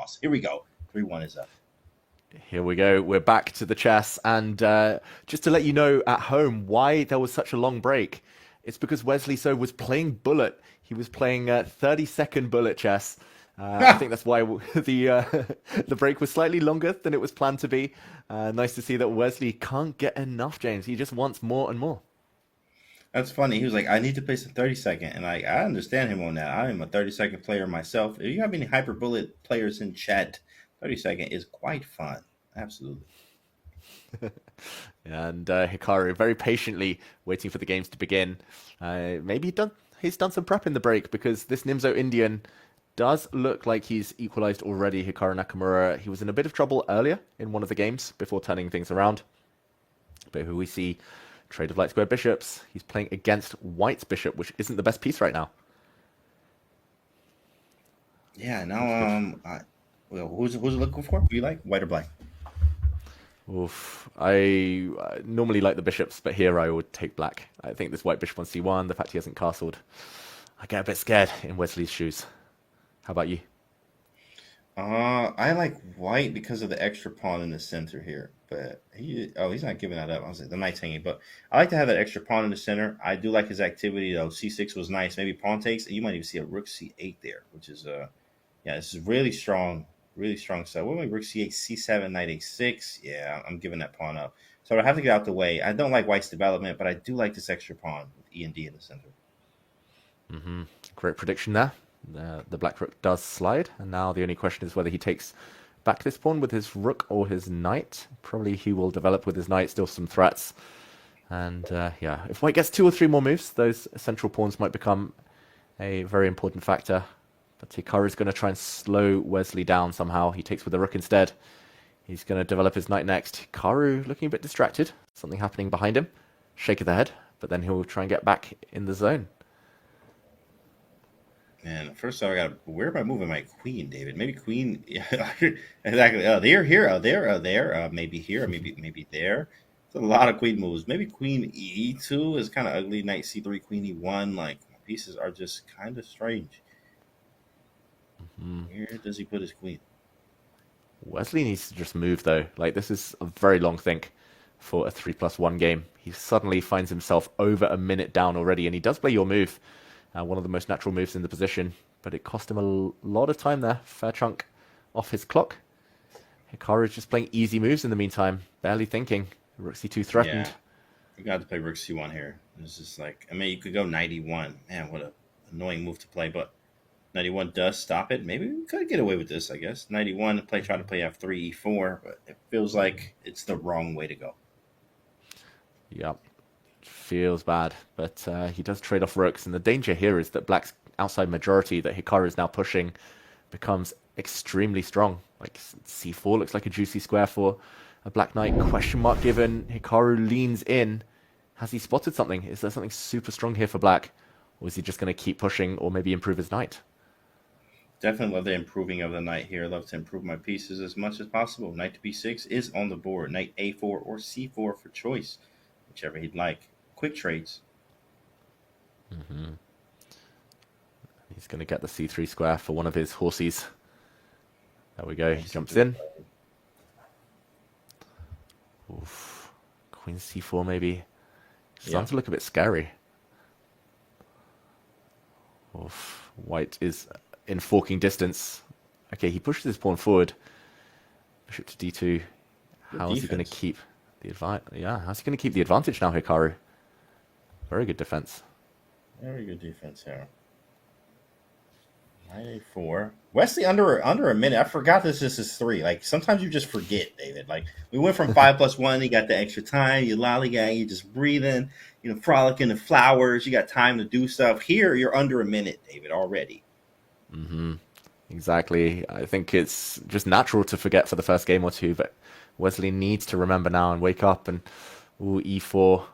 loss. Here we go. 3-1 is up. Here we go. We're back to the chess. And just to let you know at home why there was such a long break, it's because Wesley So was playing bullet. He was playing 30-second bullet chess. I think that's why the break was slightly longer than it was planned to be. Nice to see that Wesley can't get enough, James. He just wants more and more. That's funny. He was like, I need to play some 30-second. And I understand him on that. I am a 30-second player myself. If you have any hyper bullet players in chat, 30-second is quite fun. Absolutely. And Hikaru very patiently waiting for the games to begin. Maybe he's done some prep in the break because this Nimzo Indian does look like he's equalized already. Hikaru Nakamura, he was in a bit of trouble earlier in one of the games before turning things around. But who we see, trade of light square bishops. He's playing against White's bishop, which isn't the best piece right now. Yeah, now well, who's it looking for? Who you like? White or black? Oof. I normally like the bishops, but here I would take black. I think this white bishop on c1, the fact he hasn't castled, I get a bit scared in Wesley's shoes. How about you? I like white because of the extra pawn in the center here, but he's not giving that up. I was like, the knight's hanging, but I like to have that extra pawn in the center. I do like his activity though. C6 was nice. Maybe pawn takes. You might even see a rook C8 there, which is yeah, this is really strong stuff. What about rook C8, C7, knight A6? Yeah, I'm giving that pawn up. So I have to get out the way. I don't like white's development, but I do like this extra pawn with E and D in the center. Hmm. Great prediction there. The black rook does slide, and now the only question is whether he takes back this pawn with his rook or his knight. Probably he will develop with his knight, still some threats. And yeah, if white gets 2 or 3 more moves, those central pawns might become a very important factor. But Hikaru is going to try and slow Wesley down somehow. He takes with the rook instead. He's going to develop his knight next. Hikaru looking a bit distracted. Something happening behind him. Shake of the head, but then he'll try and get back in the zone. And first off, I got where am I moving my queen, David? Maybe queen. Yeah, exactly. There, here, there, there. Maybe here, maybe there. It's a lot of queen moves. Maybe queen E2 is kind of ugly. Knight C3, queen E1. Like pieces are just kind of strange. Mm. Where does he put his queen? Wesley needs to just move though. Like this is a very long think for a 3+1 game. He suddenly finds himself over a minute down already, and he does play your move, one of the most natural moves in the position, but it cost him a lot of time there. Fair chunk off his clock. Hikaru is just playing easy moves in the meantime, barely thinking. Rook C2 threatened. Yeah, we got to play rook C1 here. This is like, I mean, you could go knight E1. Man, what a annoying move to play, but 91 does stop it. Maybe we could get away with this, I guess. 91 try to play F3, E4, but it feels like it's the wrong way to go. Yep. Feels bad, but he does trade off rooks, and the danger here is that black's outside majority that Hikaru is now pushing becomes extremely strong. Like c4 looks like a juicy square for a black knight. Question mark given. Hikaru leans in. Has he spotted something? Is there something super strong here for black? Or is he just going to keep pushing or maybe improve his knight? Definitely love the improving of the knight here. Love to improve my pieces as much as possible. Knight to B6 is on the board. Knight A4 or C4 for choice, whichever he'd like. Quick trades. Mm-hmm. He's going to get the C3 square for one of his horses. There we go. He jumps in. Oof. Queen C4 maybe. Starting to look a bit scary. Oof. White is in forking distance. Okay, he pushes his pawn forward. Bishop to D2. How is he going to keep the advantage? Yeah, how's he going to keep the advantage now, Hikaru? Very good defense. Very good defense here. Knight A4. Wesley under a minute. I forgot this is 3. Like sometimes you just forget, David. Like we went from 5+1. You got the extra time. You lollygag. You just breathing. You know, frolicking the flowers. You got time to do stuff. Here you're under a minute, David, already. Mm-hmm. Exactly. I think it's just natural to forget for the first game or two, but Wesley needs to remember now and wake up. And ooh, E4.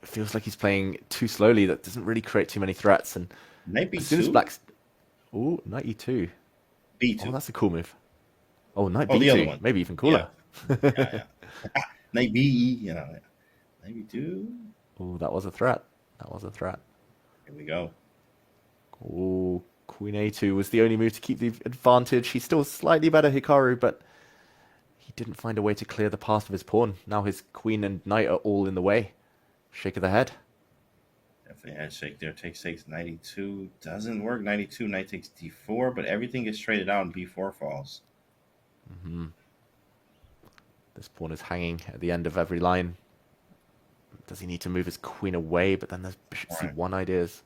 It feels like he's playing too slowly. That doesn't really create too many threats. And Knight B2. as soon as black's... Ooh, knight E2. B2. Oh, that's a cool move. Oh, knight the other B2. one. Maybe even cooler. Yeah. Knight B, you know. Knight B2. Ooh, that was a threat. That was a threat. Here we go. Ooh, Queen A2 was the only move to keep the advantage. He's still slightly better, Hikaru, but he didn't find a way to clear the path of his pawn. Now his queen and knight are all in the way. Shake of the head. Definitely head shake there. Takes 92. Doesn't work. 92. Knight takes d4, but everything gets traded out and b4 falls. This pawn is hanging at the end of every line. Does he need to move his queen away? But then there's bishop c1 ideas.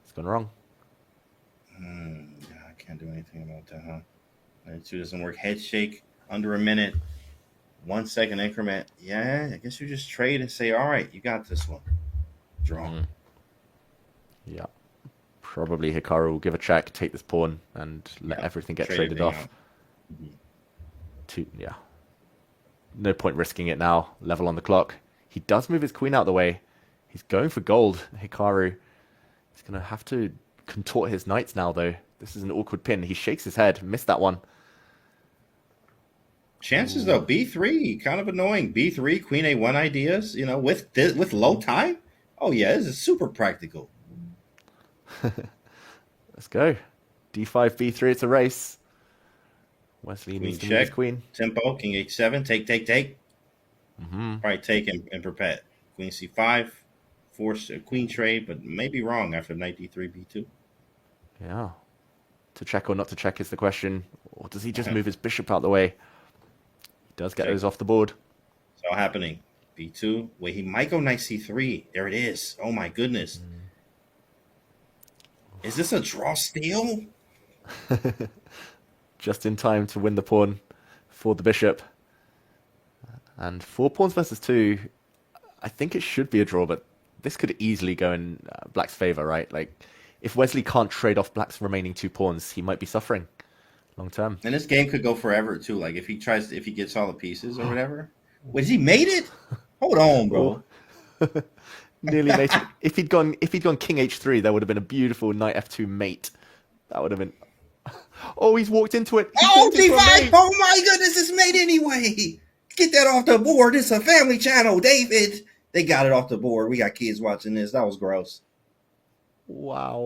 It's gone wrong. Yeah, I can't do anything about that, huh? 92 doesn't work. Head shake under a minute. 1 second increment. Yeah, I guess you just trade and say, all right, you got this one. Draw. Yeah. Probably Hikaru will give a check, take this pawn, and let everything get traded off. Yeah. No point risking it now. Level on the clock. He does move his queen out of the way. He's going for gold. Hikaru. He's going to have to contort his knights now, though. This is an awkward pin. He shakes his head. Missed that one. Chances, though, b3, kind of annoying. b3, queen a1 ideas, with low time. Oh, yeah, this is super practical. Let's go. d5, b3, it's a race. Wesley Queen needs to check. move his queen. Tempo, king h7, take. Probably take and perpet. Queen c5, force a queen trade, but maybe wrong after knight d3, b2. Yeah. To check or not to check is the question. Or does he just move his bishop out the way? He does get those off the board. It's all happening. b2. Wait, he might go knight c3. There it is. Oh, my goodness. Is this a draw steal? Just in time to win the pawn for the bishop. And 4 pawns versus 2, I think it should be a draw, but this could easily go in Black's favor, right? Like, if Wesley can't trade off Black's remaining 2 pawns, he might be suffering long term. And this game could go forever, too. Like, if he gets all the pieces or whatever. Wait, has he made it? Hold on, bro. Nearly made it. If he'd gone king h3, there would have been a beautiful knight f2 mate. That would have been... Oh, he's walked into it. d5! Oh, my goodness, it's made anyway. Get that off the board. It's a family channel, David. They got it off the board. We got kids watching this. That was gross. Wow.